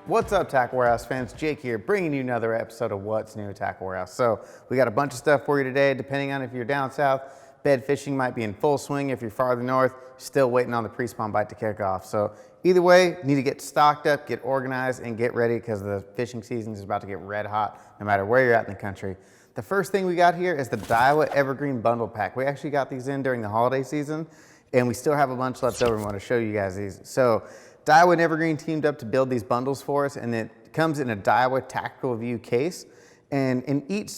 What's up, Tackle Warehouse fans? Jake here, bringing you another episode of What's New at Tackle Warehouse. So we got a bunch of stuff for you today, depending on if you're down south. Bed fishing might be in full swing. If you're farther north, still waiting on the pre-spawn bite to kick off. So either way, you need to get stocked up, get organized, and get ready because the fishing season is about to get red hot no matter where you're at in the country. The first thing we got here is the Daiwa Evergreen Bundle Pack. We actually got these in during the holiday season, and we still have a bunch left over and want to show you guys these. So Daiwa and Evergreen teamed up to build these bundles for us, and it comes in a Daiwa Tactical View case. And in each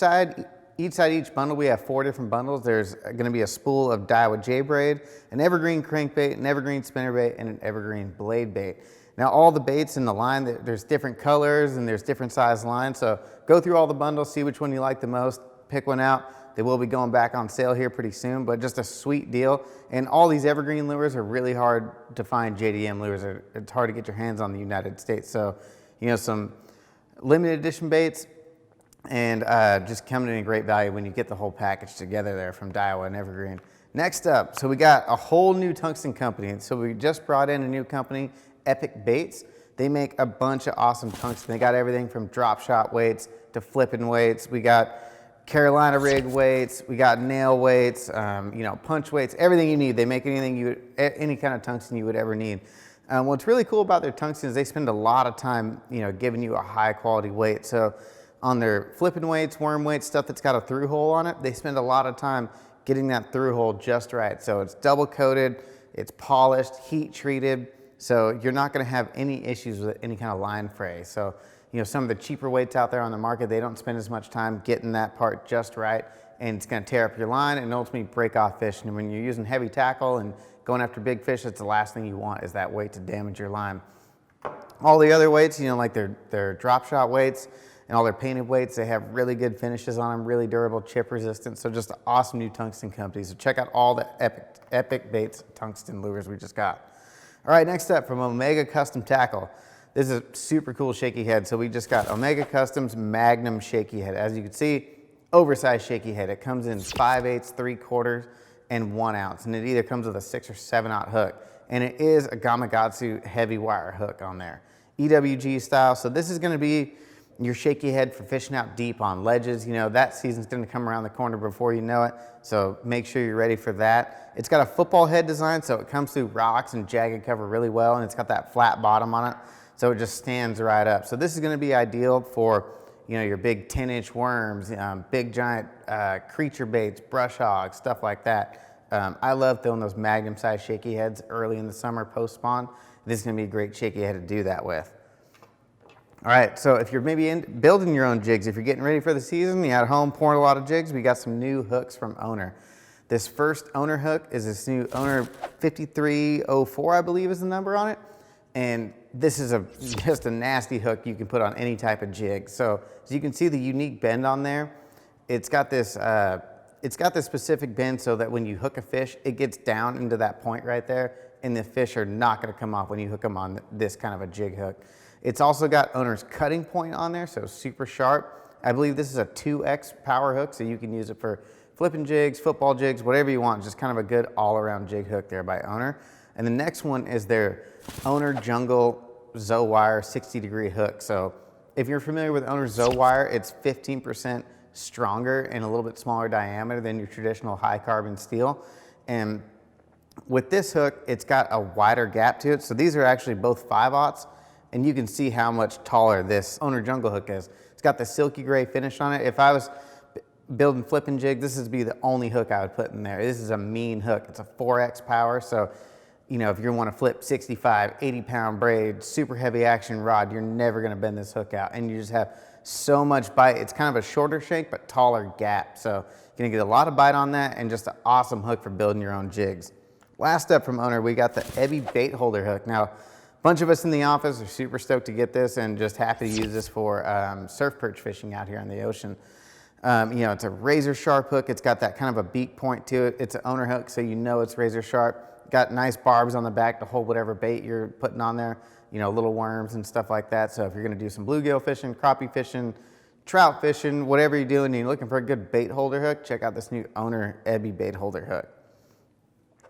bundle, we have 4 different bundles. There's going to be a spool of Daiwa J-Braid, an Evergreen crankbait, an Evergreen spinnerbait, and an Evergreen blade bait. Now, all the baits in the line, there's different colors and there's different size lines. So go through all the bundles, see which one you like the most, pick one out. They will be going back on sale here pretty soon, but just a sweet deal. And all these Evergreen lures are really hard to find. JDM lures, it's hard to get your hands on in the United States. So, you know, some limited edition baits, and just coming in a great value when you get the whole package together there from Daiwa and Evergreen. Next up, so we got a whole new tungsten company. So we just brought in a new company, Ebi Baits. They make a bunch of awesome tungsten. They got everything from drop shot weights to flipping weights. We got Carolina rig weights. We got nail weights, you know, punch weights, everything you need. They make any kind of tungsten you would ever need. What's really cool about their tungsten is they spend a lot of time, you know, giving you a high quality weight. So on their flipping weights, worm weights, stuff that's got a through hole on it, they spend a lot of time getting that through hole just right. So it's double coated, it's polished, heat treated. So you're not gonna have any issues with any kind of line fray. So, you know, some of the cheaper weights out there on the market, they don't spend as much time getting that part just right, and it's gonna tear up your line and ultimately break off fish. And when you're using heavy tackle and going after big fish, it's the last thing you want is that weight to damage your line. All the other weights, you know, like their drop shot weights and all their painted weights, they have really good finishes on them, really durable, chip resistant. So just an awesome new tungsten company. So check out all the Ebi Baits tungsten lures we just got. All right, next up from Omega Custom Tackle. This is a super cool shaky head. So we just got Omega Custom's Magnum Shakey Head. As you can see, oversized shaky head. It comes in 5/8, 3/4, and 1 ounce. And it either comes with a 6 or 7/0 hook. And it is a Gamakatsu heavy wire hook on there. EWG style. So this is gonna be your shaky head for fishing out deep on ledges. You know, that season's gonna come around the corner before you know it. So make sure you're ready for that. It's got a football head design, so it comes through rocks and jagged cover really well, and it's got that flat bottom on it, so it just stands right up. So this is gonna be ideal for, you know, your big 10-inch worms, big giant creature baits, brush hogs, stuff like that. I love throwing those Magnum size shaky heads early in the summer post spawn. This is gonna be a great shaky head to do that with. All right, so if you're maybe building your own jigs, if you're getting ready for the season, you're at home pouring a lot of jigs, we got some new hooks from Owner. This first Owner hook is this new Owner 5304, I believe is the number on it. And this is just a nasty hook you can put on any type of jig. So as you can see the unique bend on there, it's got this specific bend so that when you hook a fish, it gets down into that point right there, and the fish are not gonna come off when you hook them on this kind of a jig hook. It's also got Owner's cutting point on there, so super sharp. I believe this is a 2X power hook, so you can use it for flipping jigs, football jigs, whatever you want. Just kind of a good all-around jig hook there by Owner. And the next one is their Owner Jungle Zo-Wire 60-degree hook. So if you're familiar with Owner Zo-Wire, it's 15% stronger and a little bit smaller diameter than your traditional high carbon steel. And with this hook, it's got a wider gap to it. So these are actually both 5/0s. And you can see how much taller this Owner Jungle hook is. It's got the silky gray finish on it. If I was building flipping jig, this would be the only hook I would put in there. This is a mean hook. It's a 4X power. So, you know, if you want to flip 65, 80-pound braid, super heavy action rod, you're never going to bend this hook out. And you just have so much bite. It's kind of a shorter shank, but taller gap. So you're going to get a lot of bite on that, and just an awesome hook for building your own jigs. Last up from Owner, we got the Ebi Baitholder Hook. Now, a bunch of us in the office are super stoked to get this and just happy to use this for surf perch fishing out here on the ocean. You know, it's a razor sharp hook. It's got that kind of a beak point to it. It's an Owner hook, so you know it's razor sharp. Got nice barbs on the back to hold whatever bait you're putting on there, you know, little worms and stuff like that. So if you're gonna do some bluegill fishing, crappie fishing, trout fishing, whatever you're doing, and you're looking for a good bait holder hook, check out this new Owner Ebi Baitholder Hook.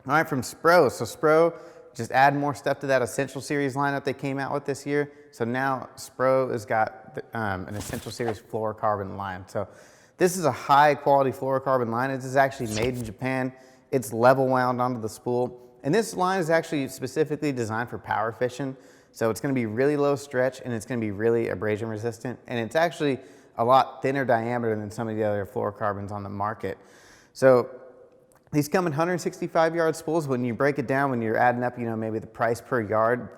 All right, from Spro. So Spro just add more stuff to that Essential Series lineup they came out with this year. So now Spro has got an Essential Series fluorocarbon line. So this is a high quality fluorocarbon line. This is actually made in Japan. It's level wound onto the spool. And this line is actually specifically designed for power fishing. So it's gonna be really low stretch and it's gonna be really abrasion resistant. And it's actually a lot thinner diameter than some of the other fluorocarbons on the market. So these come in 165 yard spools. When you break it down, when you're adding up, maybe the price per yard,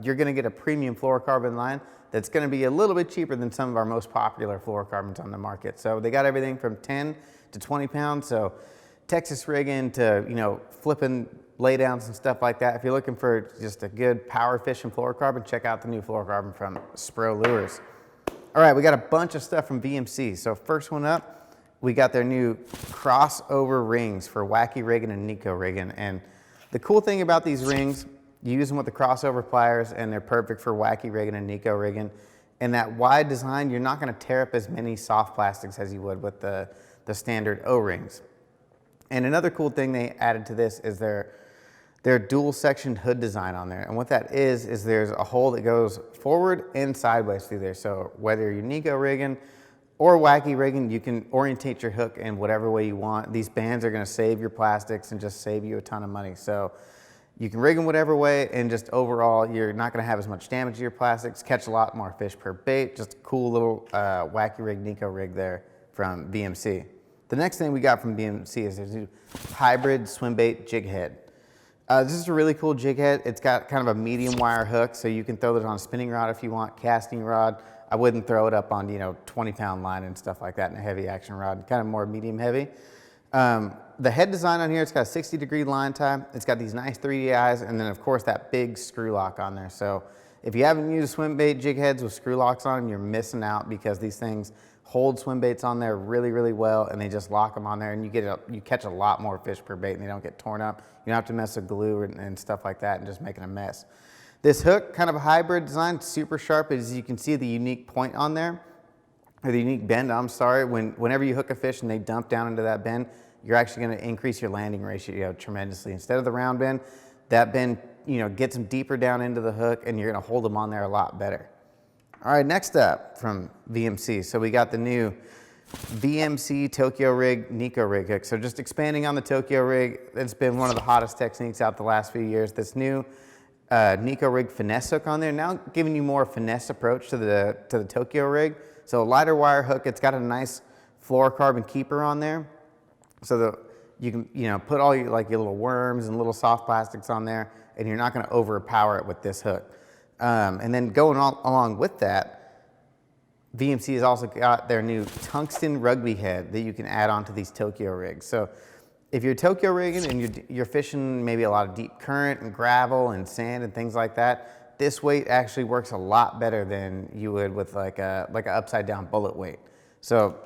you're gonna get a premium fluorocarbon line that's gonna be a little bit cheaper than some of our most popular fluorocarbons on the market. So they got everything from 10 to 20 pounds. So Texas rigging to, flipping laydowns and stuff like that. If you're looking for just a good power fishing fluorocarbon, check out the new fluorocarbon from Spro Lures. All right, we got a bunch of stuff from VMC. So first one up, we got their new crossover rings for wacky rigging and Neko rigging. And the cool thing about these rings, you use them with the crossover pliers and they're perfect for wacky rigging and Neko rigging. And that wide design, you're not gonna tear up as many soft plastics as you would with the standard O-rings. And another cool thing they added to this is their dual sectioned hood design on there. And what that is there's a hole that goes forward and sideways through there. So whether you're Neko rigging or wacky rigging, you can orientate your hook in whatever way you want. These bands are gonna save your plastics and just save you a ton of money. So you can rig them whatever way, and just overall, you're not gonna have as much damage to your plastics, catch a lot more fish per bait. Just a cool little wacky rig Neko rig there from VMC. The next thing we got from VMC is there's a hybrid Swimbait Jig Head. This is a really cool jig head. It's got kind of a medium wire hook, so you can throw it on a spinning rod if you want, casting rod. I wouldn't throw it up on 20-pound line and stuff like that in a heavy action rod, kind of more medium heavy. The head design on here, it's got a 60-degree line tie. It's got these nice 3D eyes, and then of course that big screw lock on there. So if you haven't used Swimbait jig heads with screw locks on them, you're missing out, because these things hold swim baits on there really, really well, and they just lock them on there, and you catch a lot more fish per bait, and they don't get torn up. You don't have to mess with glue and stuff like that and just making a mess. This hook, kind of a hybrid design, super sharp. As you can see, the unique point on there, or the unique bend, I'm sorry. Whenever you hook a fish and they dump down into that bend, you're actually gonna increase your landing ratio tremendously. Instead of the round bend, that bend gets them deeper down into the hook, and you're gonna hold them on there a lot better. All right, next up from VMC. So we got the new VMC Tokyo Rig Neko Rig hook. So just expanding on the Tokyo Rig, it's been one of the hottest techniques out the last few years. This new Neko Rig Finesse hook on there, now giving you more finesse approach to the Tokyo Rig. So a lighter wire hook, it's got a nice fluorocarbon keeper on there. So you can put all your little worms and little soft plastics on there, and you're not gonna overpower it with this hook. And then going along with that, VMC has also got their new tungsten rugby head that you can add on to these Tokyo rigs. So if you're Tokyo rigging and you're fishing maybe a lot of deep current and gravel and sand and things like that, this weight actually works a lot better than you would with like a upside down bullet weight. So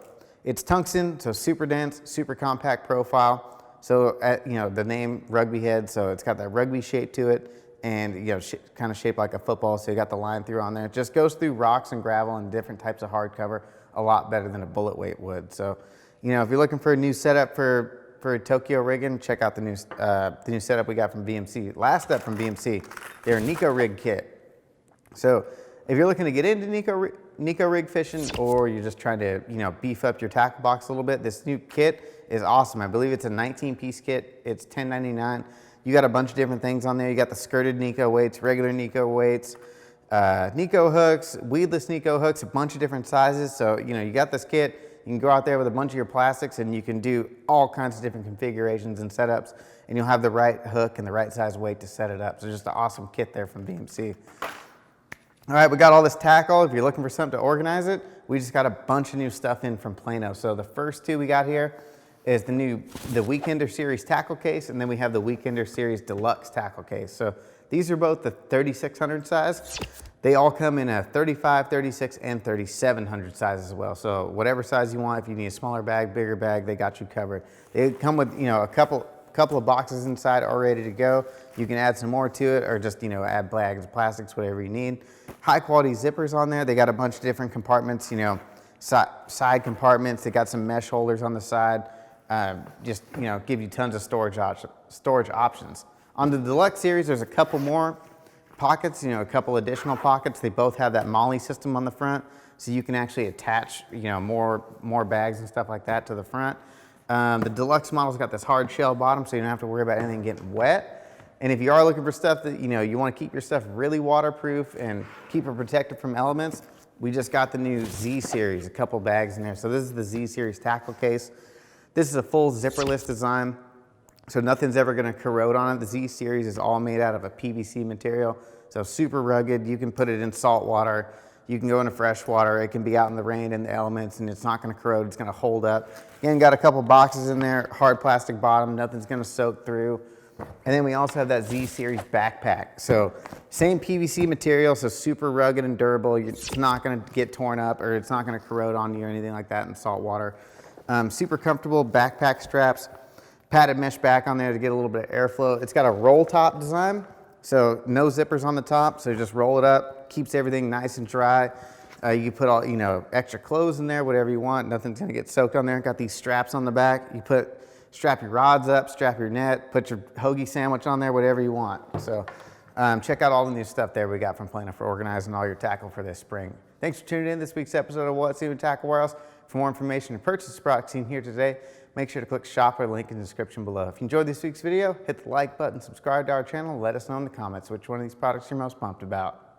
it's tungsten, so super dense, super compact profile. So the name rugby head, so it's got that rugby shape to it, and kind of shaped like a football, so you got the line through on there. It just goes through rocks and gravel and different types of hard cover a lot better than a bullet weight would. So if you're looking for a new setup for Tokyo rigging, check out the new setup we got from VMC. Last up from VMC, their Neko Rigging Kit. So if you're looking to get into Neko rig fishing, or you're just trying to beef up your tackle box a little bit, this new kit is awesome. I believe it's a 19-piece kit. It's $10.99. You got a bunch of different things on there. You got the skirted Neko weights, regular Neko weights, Neko hooks, weedless Neko hooks, a bunch of different sizes. So you got this kit. You can go out there with a bunch of your plastics, and you can do all kinds of different configurations and setups, and you'll have the right hook and the right size weight to set it up. So just an awesome kit there from VMC. All right, we got all this tackle. If you're looking for something to organize it, we just got a bunch of new stuff in from Plano. So the first two we got here is the Weekender Series tackle case, and then we have the Weekender Series Deluxe tackle case. So these are both the 3600 size. They all come in a 35, 36, and 3700 size as well. So whatever size you want, if you need a smaller bag, bigger bag, they got you covered. They come with a couple of boxes inside all ready to go. You can add some more to it, or just add bags, plastics, whatever you need. High quality zippers on there. They got a bunch of different compartments, side compartments. They got some mesh holders on the side. Just give you tons of storage options. On the Deluxe series, there's a couple more pockets, a couple additional pockets. They both have that MOLLE system on the front, so you can actually attach, more bags and stuff like that to the front. The Deluxe model's got this hard shell bottom, so you don't have to worry about anything getting wet. And if you are looking for stuff that, you want to keep your stuff really waterproof and keep it protected from elements, we just got the new Z series, a couple bags in there. So this is the Z series tackle case. This is a full zipperless design, so nothing's ever going to corrode on it. The Z series is all made out of a PVC material, so super rugged. You can put it in salt water. You can go into fresh water. It can be out in the rain and the elements, and it's not going to corrode. It's going to hold up. Again, got a couple boxes in there, hard plastic bottom. Nothing's going to soak through. And then we also have that Z series backpack. So same PVC material, so super rugged and durable. It's not going to get torn up, or it's not going to corrode on you or anything like that in salt water. Super comfortable backpack straps, padded mesh back on there to get a little bit of airflow. It's got a roll top design, so no zippers on the top, so just roll it up, keeps everything nice and dry. You can put all, extra clothes in there, whatever you want. Nothing's going to get soaked on there. Got these straps on the back. Strap your rods up, strap your net, put your hoagie sandwich on there, whatever you want. So check out all the new stuff there we got from Plano for organizing all your tackle for this spring. Thanks for tuning in this week's episode of What's New in Tackle Warehouse. For more information and purchase the products seen here today, make sure to click shop or link in the description below. If you enjoyed this week's video, hit the like button, subscribe to our channel, and let us know in the comments which one of these products you're most pumped about.